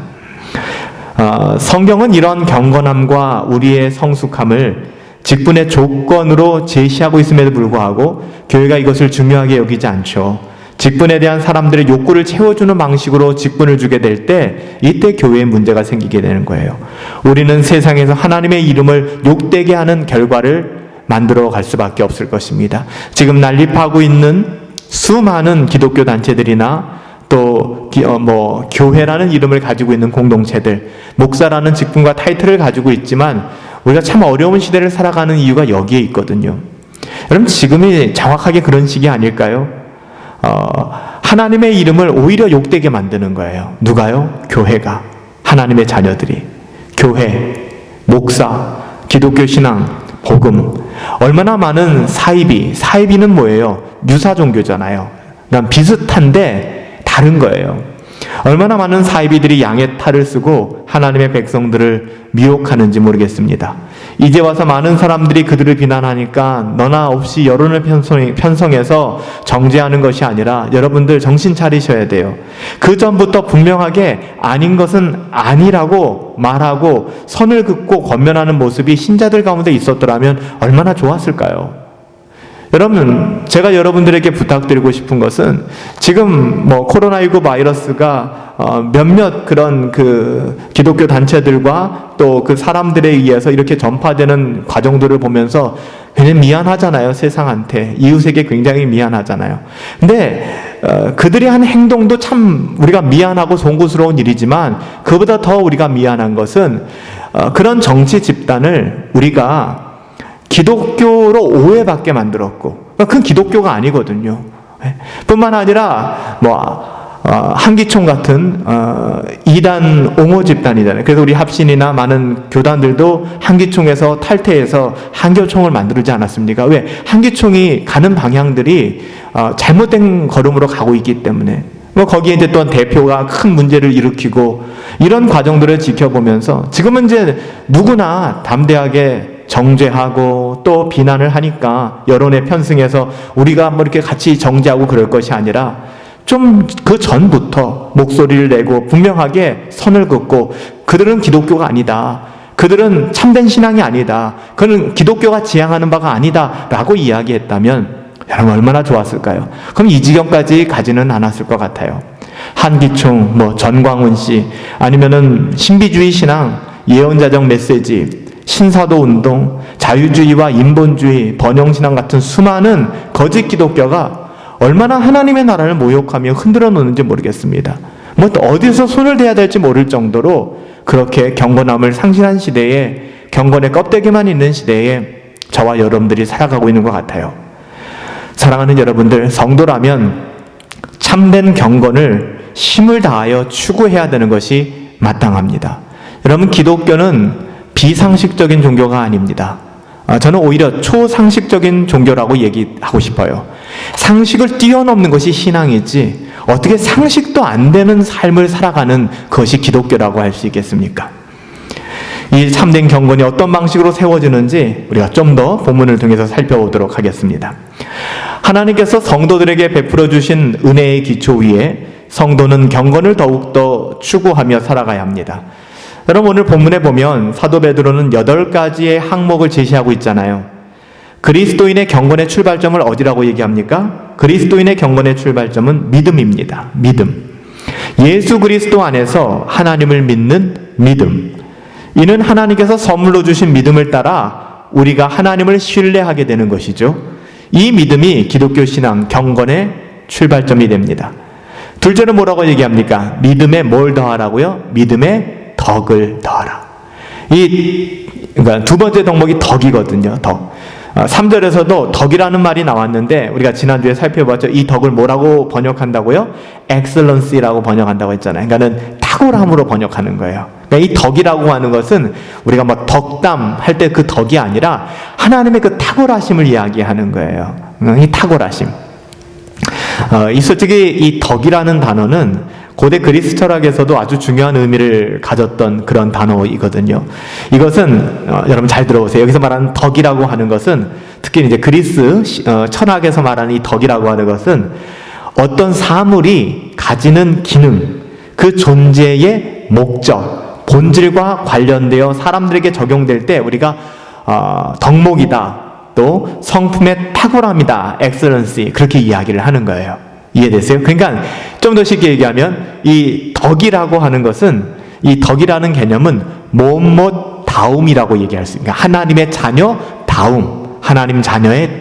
성경은 이런 경건함과 우리의 성숙함을 직분의 조건으로 제시하고 있음에도 불구하고 교회가 이것을 중요하게 여기지 않죠. 직분에 대한 사람들의 욕구를 채워주는 방식으로 직분을 주게 될 때 이때 교회에 문제가 생기게 되는 거예요. 우리는 세상에서 하나님의 이름을 욕되게 하는 결과를 만들어 갈 수밖에 없을 것입니다. 지금 난립하고 있는 수많은 기독교 단체들이나 또 교회라는 이름을 가지고 있는 공동체들, 목사라는 직분과 타이틀을 가지고 있지만 우리가 참 어려운 시대를 살아가는 이유가 여기에 있거든요. 여러분, 지금이 정확하게 그런 시기 아닐까요? 하나님의 이름을 오히려 욕되게 만드는 거예요. 누가요? 교회가. 하나님의 자녀들이. 교회, 목사, 기독교 신앙, 복음. 얼마나 많은 사이비는 뭐예요? 유사 종교잖아요. 그러니까 비슷한데 다른 거예요. 얼마나 많은 사이비들이 양의 탈을 쓰고 하나님의 백성들을 미혹하는지 모르겠습니다. 이제 와서 많은 사람들이 그들을 비난하니까 너나 없이 여론을 편성해서 정죄하는 것이 아니라 여러분들 정신 차리셔야 돼요. 그 전부터 분명하게 아닌 것은 아니라고 말하고 선을 긋고 권면하는 모습이 신자들 가운데 있었더라면 얼마나 좋았을까요? 여러분, 제가 여러분들에게 부탁드리고 싶은 것은 지금 코로나19 바이러스가 몇몇 그런 기독교 단체들과 또 그 사람들에 의해서 이렇게 전파되는 과정들을 보면서 굉장히 미안하잖아요. 세상한테. 이웃에게 굉장히 미안하잖아요. 근데 그들이 한 행동도 참 우리가 미안하고 송구스러운 일이지만 그보다 더 우리가 미안한 것은 그런 정치 집단을 우리가 기독교로 오해받게 만들었고, 그건 기독교가 아니거든요. 뿐만 아니라 한기총 같은 이단 옹호 집단이잖아요. 그래서 우리 합신이나 많은 교단들도 한기총에서 탈퇴해서 한교총을 만들지 않았습니까? 왜? 한기총이 가는 방향들이 잘못된 걸음으로 가고 있기 때문에. 뭐 거기에 이제 또 대표가 큰 문제를 일으키고 이런 과정들을 지켜보면서 지금은 이제 누구나 담대하게 정죄하고 또 비난을 하니까 여론에 편승해서 우리가 뭐 이렇게 같이 정죄하고 그럴 것이 아니라 좀 그 전부터 목소리를 내고 분명하게 선을 긋고 그들은 기독교가 아니다. 그들은 참된 신앙이 아니다. 그는 기독교가 지향하는 바가 아니다. 라고 이야기했다면 여러분 얼마나 좋았을까요? 그럼 이 지경까지 가지는 않았을 것 같아요. 한기총, 뭐 전광훈 씨, 아니면은 신비주의 신앙, 예언자적 메시지, 신사도 운동, 자유주의와 인본주의, 번영신앙 같은 수많은 거짓 기독교가 얼마나 하나님의 나라를 모욕하며 흔들어 놓는지 모르겠습니다. 뭐 어디서 손을 대야 될지 모를 정도로 그렇게 경건함을 상실한 시대에, 경건의 껍데기만 있는 시대에 저와 여러분들이 살아가고 있는 것 같아요. 사랑하는 여러분들, 성도라면 참된 경건을 힘을 다하여 추구해야 되는 것이 마땅합니다. 여러분, 기독교는 비상식적인 종교가 아닙니다. 저는 오히려 초상식적인 종교라고 얘기하고 싶어요. 상식을 뛰어넘는 것이 신앙이지 어떻게 상식도 안 되는 삶을 살아가는 것이 기독교라고 할 수 있겠습니까? 이 참된 경건이 어떤 방식으로 세워지는지 우리가 좀 더 본문을 통해서 살펴보도록 하겠습니다. 하나님께서 성도들에게 베풀어 주신 은혜의 기초 위에 성도는 경건을 더욱더 추구하며 살아가야 합니다. 여러분, 오늘 본문에 보면 사도 베드로는 8가지의 항목을 제시하고 있잖아요. 그리스도인의 경건의 출발점을 어디라고 얘기합니까? 그리스도인의 경건의 출발점은 믿음입니다. 믿음. 예수 그리스도 안에서 하나님을 믿는 믿음. 이는 하나님께서 선물로 주신 믿음을 따라 우리가 하나님을 신뢰하게 되는 것이죠. 이 믿음이 기독교 신앙 경건의 출발점이 됩니다. 둘째는 뭐라고 얘기합니까? 믿음에 뭘 더하라고요? 믿음에 덕을 더하라. 그러니까 두 번째 덕목이 덕이거든요. 덕. 3절에서도 덕이라는 말이 나왔는데 우리가 지난주에 살펴봤죠. 이 덕을 뭐라고 번역한다고요? excellency라고 번역한다고 했잖아요. 그러니까는 탁월함으로 번역하는 거예요. 그러니까 이 덕이라고 하는 것은 우리가 뭐 덕담 할 때 그 덕이 아니라 하나님의 그 탁월하심을 이야기하는 거예요. 이 탁월하심. 솔직히 이 덕이라는 단어는 고대 그리스 철학에서도 아주 중요한 의미를 가졌던 그런 단어이거든요. 이것은 여러분 잘 들어보세요. 여기서 말하는 덕이라고 하는 것은 특히 이제 그리스 철학에서 말하는 이 덕이라고 하는 것은 어떤 사물이 가지는 기능, 그 존재의 목적, 본질과 관련되어 사람들에게 적용될 때 우리가 덕목이다, 또 성품의 탁월함이다, 엑셀런시, 그렇게 이야기를 하는 거예요. 이해되세요? 그러니까 좀 더 쉽게 얘기하면 이 덕이라고 하는 것은, 이 덕이라는 개념은 못다움이라고 얘기할 수 있습니다. 하나님의 자녀다움, 하나님 자녀의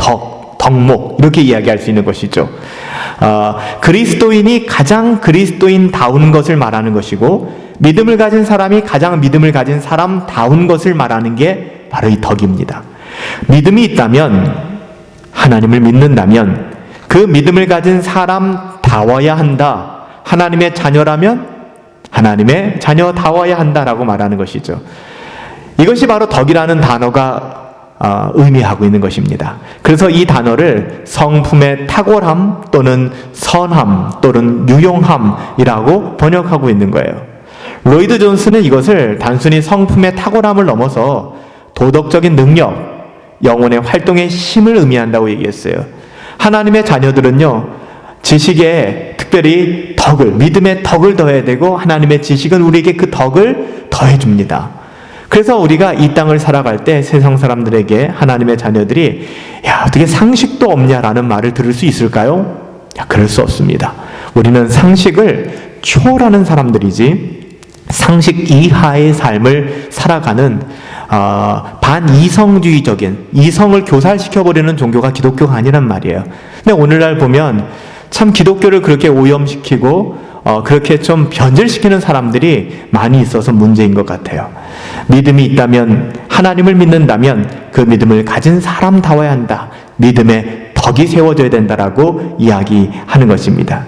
덕목, 이렇게 이야기할 수 있는 것이죠. 그리스도인이 가장 그리스도인다운 것을 말하는 것이고, 믿음을 가진 사람이 가장 믿음을 가진 사람다운 것을 말하는 게 바로 이 덕입니다. 믿음이 있다면, 하나님을 믿는다면 그 믿음을 가진 사람다워야 한다. 하나님의 자녀라면 하나님의 자녀다워야 한다라고 말하는 것이죠. 이것이 바로 덕이라는 단어가 의미하고 있는 것입니다. 그래서 이 단어를 성품의 탁월함 또는 선함 또는 유용함이라고 번역하고 있는 거예요. 로이드 존스는 이것을 단순히 성품의 탁월함을 넘어서 도덕적인 능력, 영혼의 활동의 힘을 의미한다고 얘기했어요. 하나님의 자녀들은요, 지식에 특별히 덕을, 믿음의 덕을 더해야 되고, 하나님의 지식은 우리에게 그 덕을 더해줍니다. 그래서 우리가 이 땅을 살아갈 때 세상 사람들에게 하나님의 자녀들이 야, 어떻게 상식도 없냐라는 말을 들을 수 있을까요? 그럴 수 없습니다. 우리는 상식을 초월하는 사람들이지 상식 이하의 삶을 살아가는 반이성주의적인, 이성을 교살시켜버리는 종교가 기독교가 아니란 말이에요. 근데 오늘날 보면 참 기독교를 그렇게 오염시키고 그렇게 좀 변질시키는 사람들이 많이 있어서 문제인 것 같아요. 믿음이 있다면, 하나님을 믿는다면 그 믿음을 가진 사람다워야 한다. 믿음의 덕이 세워져야 된다라고 이야기하는 것입니다.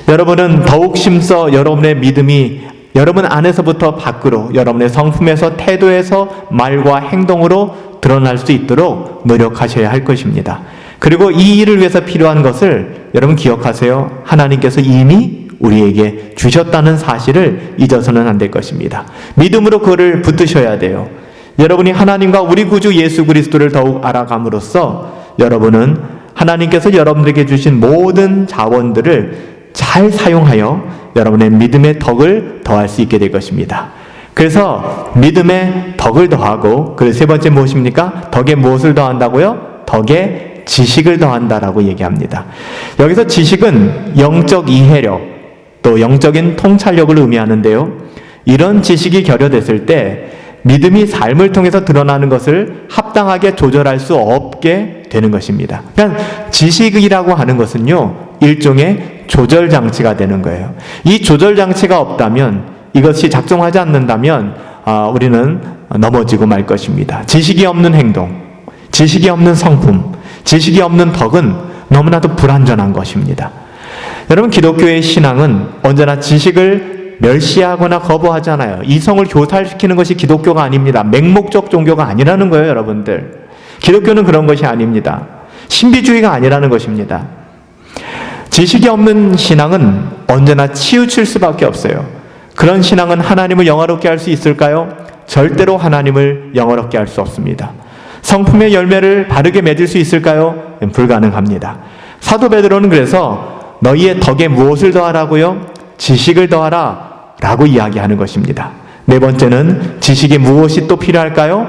여러분은 더욱 심써 여러분의 믿음이 여러분 안에서부터 밖으로, 여러분의 성품에서, 태도에서, 말과 행동으로 드러날 수 있도록 노력하셔야 할 것입니다. 그리고 이 일을 위해서 필요한 것을 여러분 기억하세요. 하나님께서 이미 우리에게 주셨다는 사실을 잊어서는 안 될 것입니다. 믿음으로 그거를 붙드셔야 돼요. 여러분이 하나님과 우리 구주 예수 그리스도를 더욱 알아감으로써 여러분은 하나님께서 여러분들에게 주신 모든 자원들을 잘 사용하여 여러분의 믿음의 덕을 더할 수 있게 될 것입니다. 그래서 믿음의 덕을 더하고, 그리고 세 번째 무엇입니까? 덕에 무엇을 더한다고요? 덕에 지식을 더한다라고 얘기합니다. 여기서 지식은 영적 이해력, 또 영적인 통찰력을 의미하는데요. 이런 지식이 결여됐을 때 믿음이 삶을 통해서 드러나는 것을 합당하게 조절할 수 없게 되는 것입니다. 그러니까 지식이라고 하는 것은요, 일종의 조절 장치가 되는 거예요. 이 조절 장치가 없다면, 이것이 작동하지 않는다면 우리는 넘어지고 말 것입니다. 지식이 없는 행동, 지식이 없는 성품, 지식이 없는 덕은 너무나도 불완전한 것입니다. 여러분, 기독교의 신앙은 언제나 지식을 멸시하거나 거부하지 않아요. 이성을 교살시키는 것이 기독교가 아닙니다. 맹목적 종교가 아니라는 거예요, 여러분들. 기독교는 그런 것이 아닙니다. 신비주의가 아니라는 것입니다. 지식이 없는 신앙은 언제나 치우칠 수밖에 없어요. 그런 신앙은 하나님을 영화롭게 할 수 있을까요? 절대로 하나님을 영화롭게 할 수 없습니다. 성품의 열매를 바르게 맺을 수 있을까요? 불가능합니다. 사도 베드로는 그래서 너희의 덕에 무엇을 더하라고요? 지식을 더하라 라고 이야기하는 것입니다. 네 번째는 지식에 무엇이 또 필요할까요?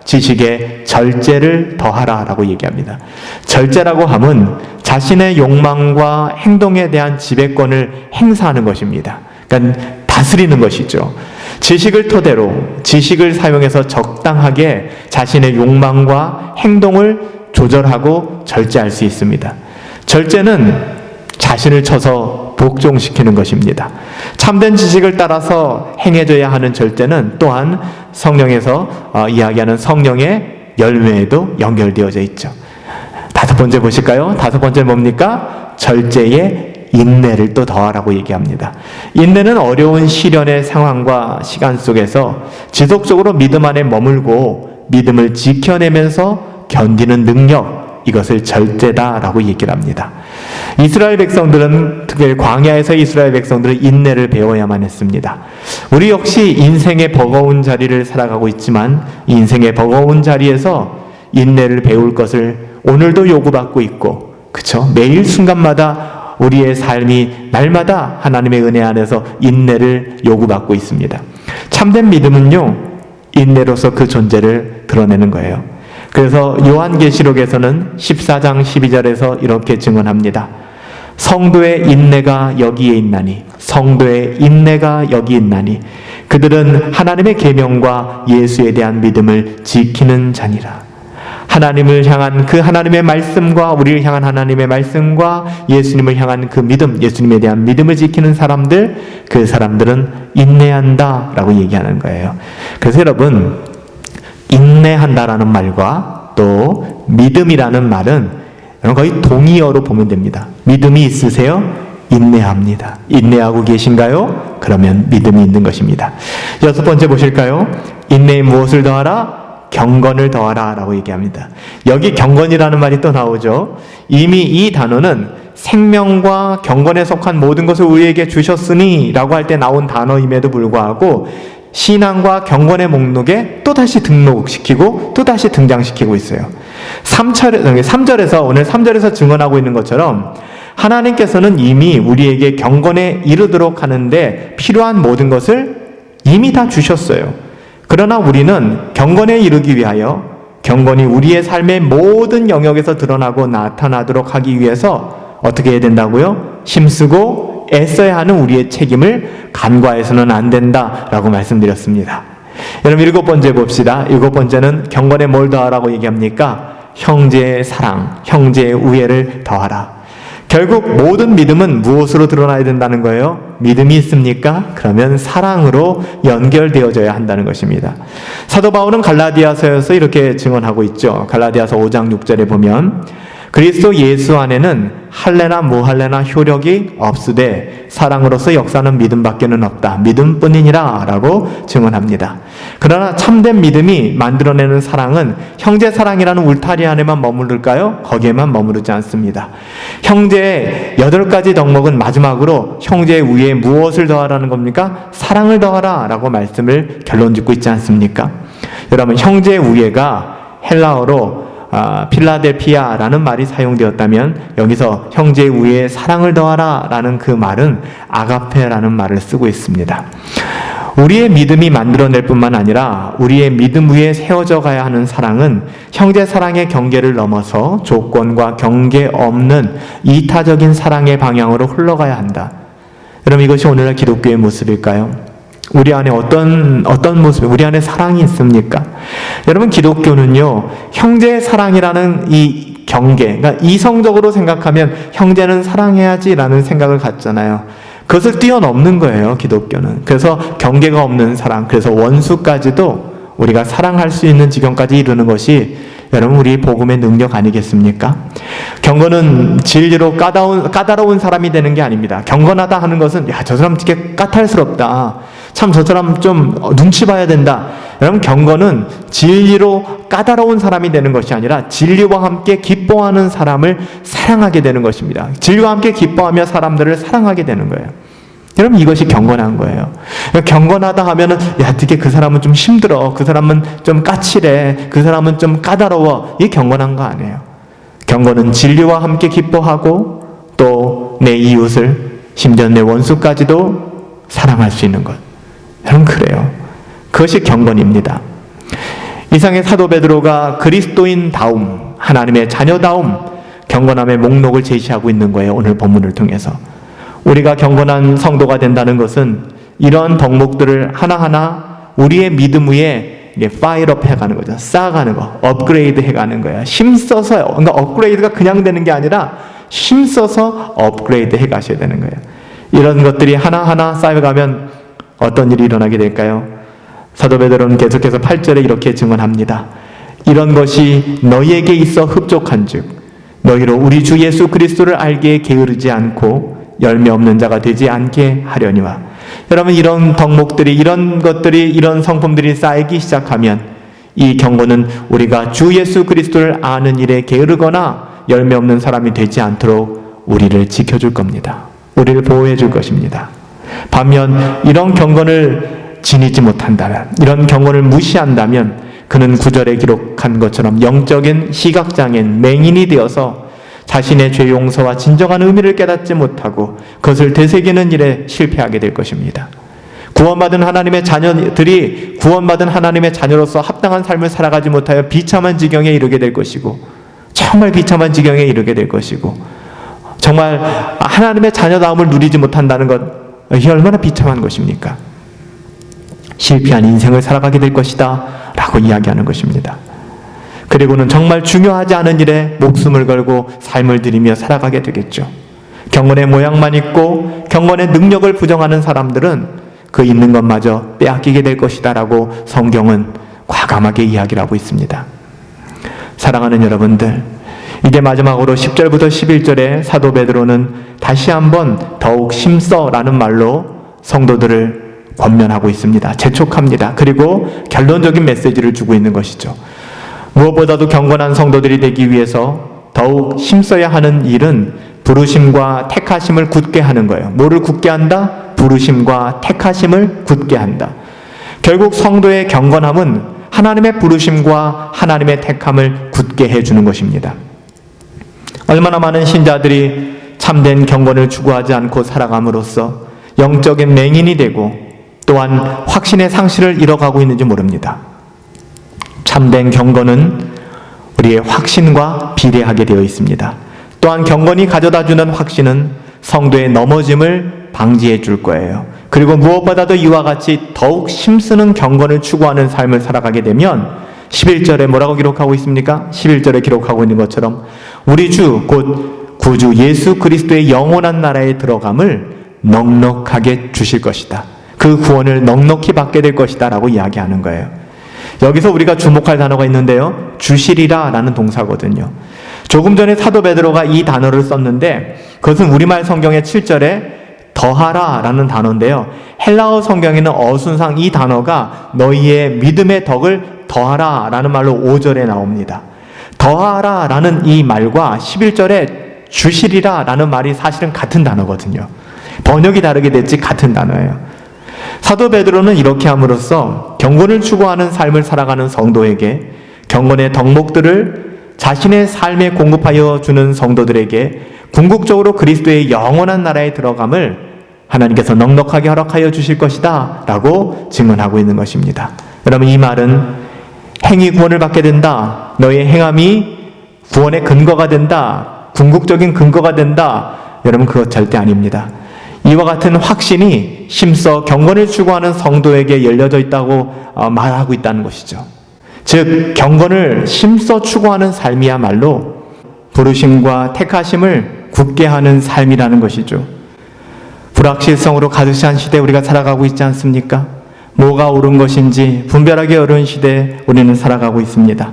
지식에 절제를 더하라 라고 얘기합니다. 절제라고 함은 자신의 욕망과 행동에 대한 지배권을 행사하는 것입니다. 그러니까 다스리는 것이죠. 지식을 토대로, 지식을 사용해서 적당하게 자신의 욕망과 행동을 조절하고 절제할 수 있습니다. 절제는 자신을 쳐서 복종시키는 것입니다. 참된 지식을 따라서 행해져야 하는 절제는 또한 성령에서 이야기하는 성령의 열매에도 연결되어져 있죠. 다섯 번째 보실까요? 다섯 번째 뭡니까? 절제에 인내를 또 더하라고 얘기합니다. 인내는 어려운 시련의 상황과 시간 속에서 지속적으로 믿음 안에 머물고 믿음을 지켜내면서 견디는 능력, 이것을 절제다라고 얘기를 합니다. 이스라엘 백성들은, 특별히 광야에서 이스라엘 백성들은 인내를 배워야만 했습니다. 우리 역시 인생의 버거운 자리를 살아가고 있지만 인생의 버거운 자리에서 인내를 배울 것을 오늘도 요구받고 있고, 그쵸? 매일 순간마다 우리의 삶이 날마다 하나님의 은혜 안에서 인내를 요구받고 있습니다. 참된 믿음은요, 인내로서 그 존재를 드러내는 거예요. 그래서 요한계시록에서는 14장 12절에서 이렇게 증언합니다. 성도의 인내가 여기에 있나니, 성도의 인내가 여기 있나니 그들은 하나님의 계명과 예수에 대한 믿음을 지키는 자니라. 하나님을 향한 그 하나님의 말씀과 우리를 향한 하나님의 말씀과 예수님을 향한 그 믿음, 예수님에 대한 믿음을 지키는 사람들, 그 사람들은 인내한다 라고 얘기하는 거예요. 그래서 여러분, 인내한다라는 말과 또 믿음이라는 말은 거의 동의어로 보면 됩니다. 믿음이 있으세요? 인내합니다. 인내하고 계신가요? 그러면 믿음이 있는 것입니다. 여섯 번째 보실까요? 인내에 무엇을 더하라? 경건을 더하라 라고 얘기합니다. 여기 경건이라는 말이 또 나오죠. 이미 이 단어는 생명과 경건에 속한 모든 것을 우리에게 주셨으니 라고 할 때 나온 단어임에도 불구하고 신앙과 경건의 목록에 또다시 등록시키고 또다시 등장시키고 있어요. 3절에서, 오늘 3절에서 증언하고 있는 것처럼 하나님께서는 이미 우리에게 경건에 이르도록 하는데 필요한 모든 것을 이미 다 주셨어요. 그러나 우리는 경건에 이르기 위하여, 경건이 우리의 삶의 모든 영역에서 드러나고 나타나도록 하기 위해서 어떻게 해야 된다고요? 힘쓰고 애써야 하는 우리의 책임을 간과해서는 안 된다라고 말씀드렸습니다. 여러분, 일곱 번째 봅시다. 일곱 번째는 경건에 뭘 더하라고 얘기합니까? 형제의 사랑, 형제의 우애를 더하라. 결국 모든 믿음은 무엇으로 드러나야 된다는 거예요? 믿음이 있습니까? 그러면 사랑으로 연결되어져야 한다는 것입니다. 사도 바울은 갈라디아서에서 이렇게 증언하고 있죠. 갈라디아서 5장 6절에 보면 그리스도 예수 안에는 할례나 무할례나 효력이 없으되 사랑으로서 역사는 믿음밖에는 없다. 믿음뿐이니라 라고 증언합니다. 그러나 참된 믿음이 만들어내는 사랑은 형제 사랑이라는 울타리 안에만 머무를까요? 거기에만 머무르지 않습니다. 형제의 8가지 덕목은 마지막으로 형제 위에 무엇을 더하라는 겁니까? 사랑을 더하라 라고 말씀을 결론 짓고 있지 않습니까? 여러분, 형제 위에가 헬라어로 필라델피아라는 말이 사용되었다면 여기서 형제 위에 사랑을 더하라 라는 그 말은 아가페라는 말을 쓰고 있습니다. 우리의 믿음이 만들어낼 뿐만 아니라 우리의 믿음 위에 세워져 가야 하는 사랑은 형제 사랑의 경계를 넘어서 조건과 경계 없는 이타적인 사랑의 방향으로 흘러가야 한다. 여러분, 이것이 오늘날 기독교의 모습일까요? 우리 안에 어떤 모습, 우리 안에 사랑이 있습니까? 여러분, 기독교는요, 형제의 사랑이라는 이 경계, 그러니까 이성적으로 생각하면 형제는 사랑해야지라는 생각을 갖잖아요. 그것을 뛰어넘는 거예요, 기독교는. 그래서 경계가 없는 사랑, 그래서 원수까지도 우리가 사랑할 수 있는 지경까지 이루는 것이 여러분, 우리 복음의 능력 아니겠습니까? 경건은 진리로 까다로운 사람이 되는 게 아닙니다. 경건하다 하는 것은, 야, 저 사람 되게 까탈스럽다. 참, 저 사람 좀 눈치 봐야 된다. 여러분, 경건은 진리로 까다로운 사람이 되는 것이 아니라 진리와 함께 기뻐하는 사람을 사랑하게 되는 것입니다. 진리와 함께 기뻐하며 사람들을 사랑하게 되는 거예요. 여러분, 이것이 경건한 거예요. 경건하다 하면은, 야, 되게 그 사람은 좀 힘들어. 그 사람은 좀 까칠해. 그 사람은 좀 까다로워. 이게 경건한 거 아니에요. 경건은 진리와 함께 기뻐하고 또 내 이웃을, 심지어 내 원수까지도 사랑할 수 있는 것. 여러분, 그래요. 그것이 경건입니다. 이상의 사도 베드로가 그리스도인다움, 하나님의 자녀다움, 경건함의 목록을 제시하고 있는 거예요. 오늘 본문을 통해서. 우리가 경건한 성도가 된다는 것은 이런 덕목들을 하나하나 우리의 믿음 위에 파일업 해가는 거죠. 쌓아가는 거, 업그레이드 해가는 거예요. 힘써서요. 그러니까 업그레이드가 그냥 되는 게 아니라 힘써서 업그레이드 해가셔야 되는 거예요. 이런 것들이 하나하나 쌓여가면 어떤 일이 일어나게 될까요? 사도 베드로는 계속해서 8절에 이렇게 증언합니다. 이런 것이 너희에게 있어 흡족한즉 너희로 우리 주 예수 그리스도를 알기에 게으르지 않고 열매 없는 자가 되지 않게 하려니와. 여러분, 이런 덕목들이, 이런 것들이, 이런 성품들이 쌓이기 시작하면 이 경건은 우리가 주 예수 그리스도를 아는 일에 게으르거나 열매 없는 사람이 되지 않도록 우리를 지켜줄 겁니다. 우리를 보호해 줄 것입니다. 반면 이런 경건을 지니지 못한다면, 이런 경건을 무시한다면 그는 9절에 기록한 것처럼 영적인 시각장애인, 맹인이 되어서 자신의 죄 용서와 진정한 의미를 깨닫지 못하고 그것을 되새기는 일에 실패하게 될 것입니다. 구원받은 하나님의 자녀들이 구원받은 하나님의 자녀로서 합당한 삶을 살아가지 못하여 비참한 지경에 이르게 될 것이고, 정말 비참한 지경에 이르게 될 것이고, 정말 하나님의 자녀다움을 누리지 못한다는 것, 이게 얼마나 비참한 것입니까? 실패한 인생을 살아가게 될 것이다 라고 이야기하는 것입니다. 그리고는 정말 중요하지 않은 일에 목숨을 걸고 삶을 들이며 살아가게 되겠죠. 경건의 모양만 있고 경건의 능력을 부정하는 사람들은 그 있는 것마저 빼앗기게 될 것이다 라고 성경은 과감하게 이야기를 하고 있습니다. 사랑하는 여러분들, 이제 마지막으로 10절부터 11절에 사도 베드로는 다시 한번 더욱 힘써라는 말로 성도들을 권면하고 있습니다. 재촉합니다. 그리고 결론적인 메시지를 주고 있는 것이죠. 무엇보다도 경건한 성도들이 되기 위해서 더욱 힘써야 하는 일은 부르심과 택하심을 굳게 하는 거예요. 뭐를 굳게 한다? 부르심과 택하심을 굳게 한다. 결국 성도의 경건함은 하나님의 부르심과 하나님의 택함을 굳게 해주는 것입니다. 얼마나 많은 신자들이 참된 경건을 추구하지 않고 살아감으로써 영적인 맹인이 되고 또한 확신의 상실을 잃어가고 있는지 모릅니다. 참된 경건은 우리의 확신과 비례하게 되어 있습니다. 또한 경건이 가져다주는 확신은 성도의 넘어짐을 방지해 줄 거예요. 그리고 무엇보다도 이와 같이 더욱 힘쓰는 경건을 추구하는 삶을 살아가게 되면 11절에 뭐라고 기록하고 있습니까? 11절에 기록하고 있는 것처럼 우리 주 곧 구주 예수 그리스도의 영원한 나라에 들어감을 넉넉하게 주실 것이다. 그 구원을 넉넉히 받게 될 것이다 라고 이야기하는 거예요. 여기서 우리가 주목할 단어가 있는데요, 주시리라 라는 동사거든요. 조금 전에 사도 베드로가 이 단어를 썼는데 그것은 우리말 성경의 7절에 더하라 라는 단어인데요. 헬라어 성경에는 어순상 이 단어가 너희의 믿음의 덕을 더하라 라는 말로 5절에 나옵니다. 더하라 라는 이 말과 11절에 주시리라 라는 말이 사실은 같은 단어거든요. 번역이 다르게 됐지 같은 단어예요. 사도 베드로는 이렇게 함으로써 경건을 추구하는 삶을 살아가는 성도에게 경건의 덕목들을 자신의 삶에 공급하여 주는 성도들에게 궁극적으로 그리스도의 영원한 나라에 들어감을 하나님께서 넉넉하게 허락하여 주실 것이다 라고 증언하고 있는 것입니다. 여러분, 이 말은 행위 구원을 받게 된다, 너의 행함이 구원의 근거가 된다, 궁극적인 근거가 된다, 여러분 그것 절대 아닙니다. 이와 같은 확신이 심서 경건을 추구하는 성도에게 열려져 있다고 말하고 있다는 것이죠. 즉 경건을 심서 추구하는 삶이야말로 부르심과 택하심을 굳게 하는 삶이라는 것이죠. 불확실성으로 가득 찬 시대에 우리가 살아가고 있지 않습니까? 뭐가 옳은 것인지 분별하기 어려운 시대에 우리는 살아가고 있습니다.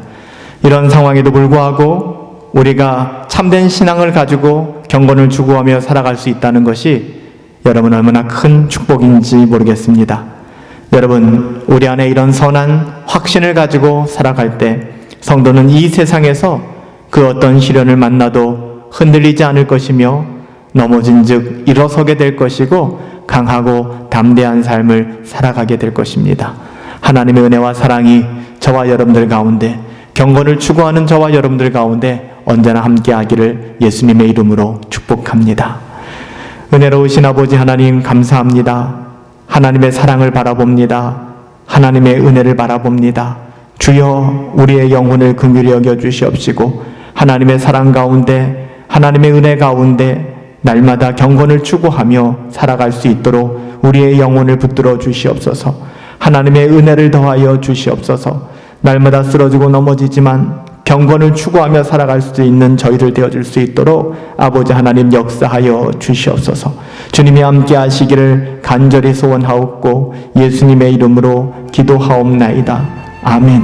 이런 상황에도 불구하고 우리가 참된 신앙을 가지고 경건을 추구하며 살아갈 수 있다는 것이 여러분 얼마나 큰 축복인지 모르겠습니다. 여러분, 우리 안에 이런 선한 확신을 가지고 살아갈 때 성도는 이 세상에서 그 어떤 시련을 만나도 흔들리지 않을 것이며 넘어진 즉 일어서게 될 것이고 강하고 담대한 삶을 살아가게 될 것입니다. 하나님의 은혜와 사랑이 저와 여러분들 가운데, 경건을 추구하는 저와 여러분들 가운데 언제나 함께하기를 예수님의 이름으로 축복합니다. 은혜로우신 아버지 하나님 감사합니다. 하나님의 사랑을 바라봅니다. 하나님의 은혜를 바라봅니다. 주여 우리의 영혼을 긍휼히 여겨 주시옵시고 하나님의 사랑 가운데, 하나님의 은혜 가운데 날마다 경건을 추구하며 살아갈 수 있도록 우리의 영혼을 붙들어 주시옵소서. 하나님의 은혜를 더하여 주시옵소서. 날마다 쓰러지고 넘어지지만 경건을 추구하며 살아갈 수 있는 저희들 되어줄 수 있도록 아버지 하나님 역사하여 주시옵소서. 주님이 함께 하시기를 간절히 소원하옵고 예수님의 이름으로 기도하옵나이다. 아멘.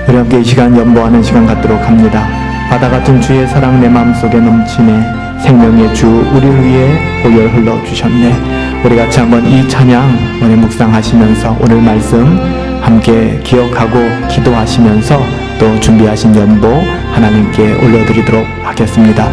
우리 함께 이 시간 연보하는 시간 갖도록 합니다. 바다 같은 주의 사랑 내 마음속에 넘치네. 생명의 주 우리를 위해 보혈 흘러주셨네. 우리 같이 한번 이 찬양 오늘 묵상하시면서 오늘 말씀 함께 기억하고 기도하시면서 또 준비하신 연보 하나님께 올려드리도록 하겠습니다.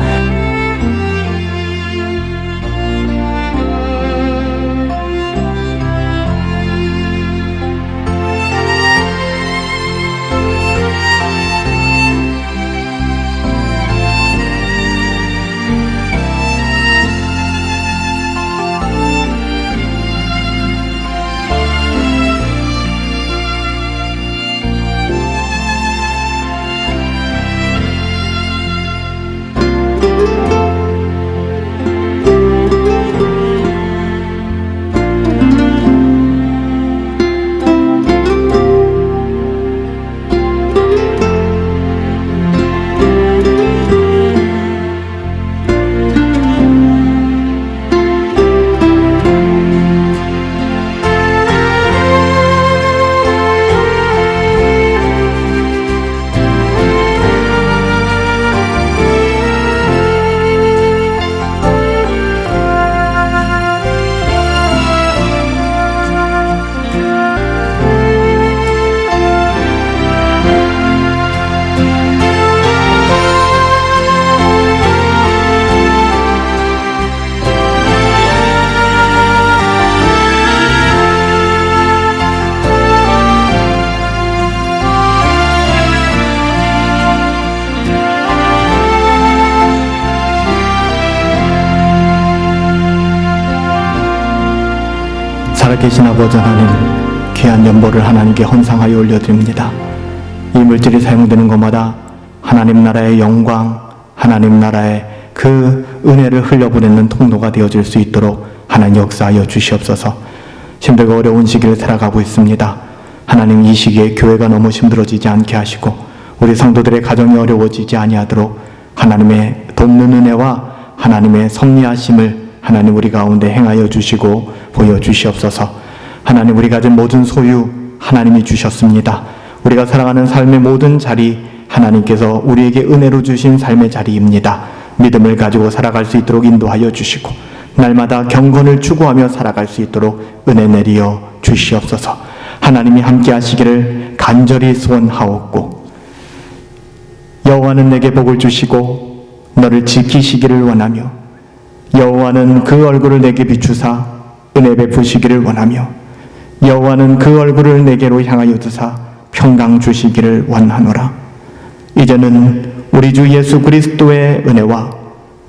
살아계신 아버지 하나님, 귀한 연보를 하나님께 헌상하여 올려드립니다. 이 물질이 사용되는 것마다 하나님 나라의 영광, 하나님 나라의 그 은혜를 흘려보내는 통로가 되어질 수 있도록 하나님 역사하여 주시옵소서. 힘들고 어려운 시기를 살아가고 있습니다. 하나님 이 시기에 교회가 너무 힘들어지지 않게 하시고 우리 성도들의 가정이 어려워지지 아니하도록 하나님의 돕는 은혜와 하나님의 섭리하심을 하나님 우리 가운데 행하여 주시고 보여주시옵소서. 하나님, 우리 가진 모든 소유 하나님이 주셨습니다. 우리가 살아가는 삶의 모든 자리 하나님께서 우리에게 은혜로 주신 삶의 자리입니다. 믿음을 가지고 살아갈 수 있도록 인도하여 주시고 날마다 경건을 추구하며 살아갈 수 있도록 은혜 내리어 주시옵소서. 하나님이 함께 하시기를 간절히 소원하옵고 여호와는 내게 복을 주시고 너를 지키시기를 원하며 여호와는 그 얼굴을 내게 비추사 은혜 베푸시기를 원하며 여호와는 그 얼굴을 내게로 향하여 두사 평강 주시기를 원하노라. 이제는 우리 주 예수 그리스도의 은혜와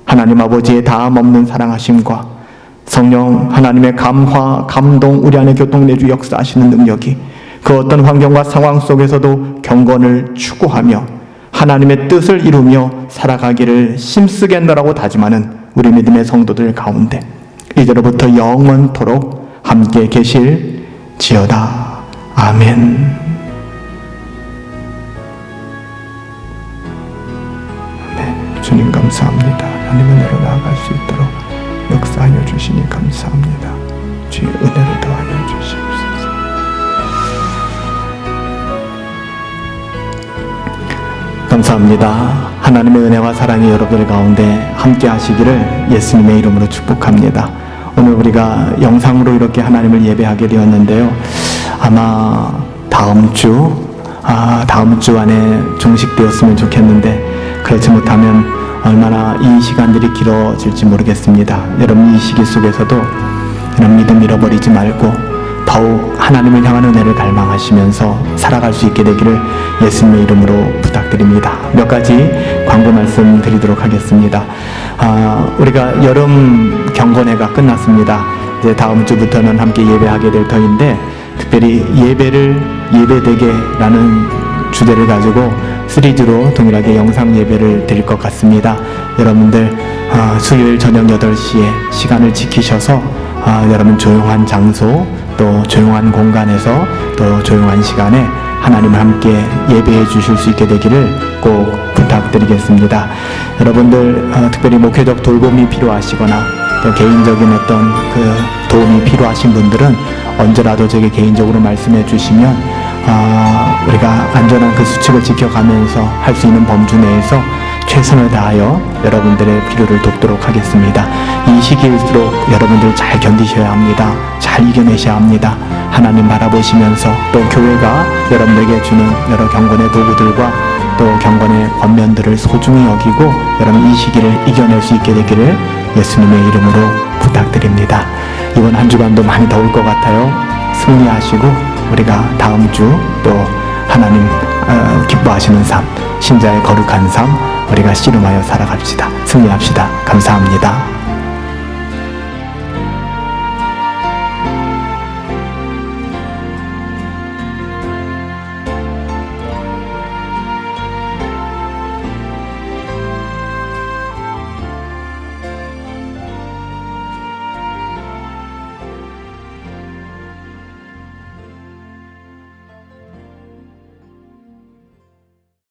하나님 아버지의 다함 없는 사랑하심과 성령 하나님의 감화, 감동, 우리 안에 교통내주 역사하시는 능력이 그 어떤 환경과 상황 속에서도 경건을 추구하며 하나님의 뜻을 이루며 살아가기를 힘쓰겠노라고 다짐하는 우리 믿음의 성도들 가운데 이제로부터 영원토록 함께 계실지어다. 아멘. 주님 감사합니다. 하나님 은혜로 나아갈 수 있도록 역사하여 주시니 감사합니다. 주의 은혜를 더하여 주시옵소서. 감사합니다. 하나님의 은혜와 사랑이 여러분들 가운데 함께 하시기를 예수님의 이름으로 축복합니다. 오늘 우리가 영상으로 이렇게 하나님을 예배하게 되었는데요. 아마 다음 주 안에 종식되었으면 좋겠는데 그렇지 못하면 얼마나 이 시간들이 길어질지 모르겠습니다. 여러분 이 시기 속에서도 이런 믿음 잃어버리지 말고 더욱 하나님을 향한 은혜를 갈망하시면서 살아갈 수 있게 되기를 예수님의 이름으로 부탁드립니다. 몇 가지 광고 말씀 드리도록 하겠습니다. 우리가 여름 경건회가 끝났습니다. 이제 다음 주부터는 함께 예배하게 될 터인데 특별히 예배되게라는 주제를 가지고 시리즈로 동일하게 영상 예배를 드릴 것 같습니다. 여러분들 수요일 저녁 8시에 시간을 지키셔서 여러분 조용한 장소 또 조용한 공간에서 또 조용한 시간에 하나님을 함께 예배해 주실 수 있게 되기를 꼭 부탁드리겠습니다. 여러분들 특별히 목회적 돌봄이 필요하시거나 또 개인적인 어떤 그 도움이 필요하신 분들은 언제라도 제게 개인적으로 말씀해 주시면 우리가 안전한 그 수칙을 지켜가면서 할 수 있는 범주 내에서 최선을 다하여 여러분들의 필요를 돕도록 하겠습니다. 이 시기일수록 여러분들 잘 견디셔야 합니다. 잘 이겨내셔야 합니다. 하나님 바라보시면서 또 교회가 여러분들에게 주는 여러 경건의 도구들과 또 경건의 권면들을 소중히 여기고 여러분 이 시기를 이겨낼 수 있게 되기를 예수님의 이름으로 부탁드립니다. 이번 한 주간도 많이 더울 것 같아요. 승리하시고 우리가 다음 주 또 하나님 기뻐하시는 삶, 신자의 거룩한 삶 우리가 씨름하여 살아갑시다. 승리합시다. 감사합니다.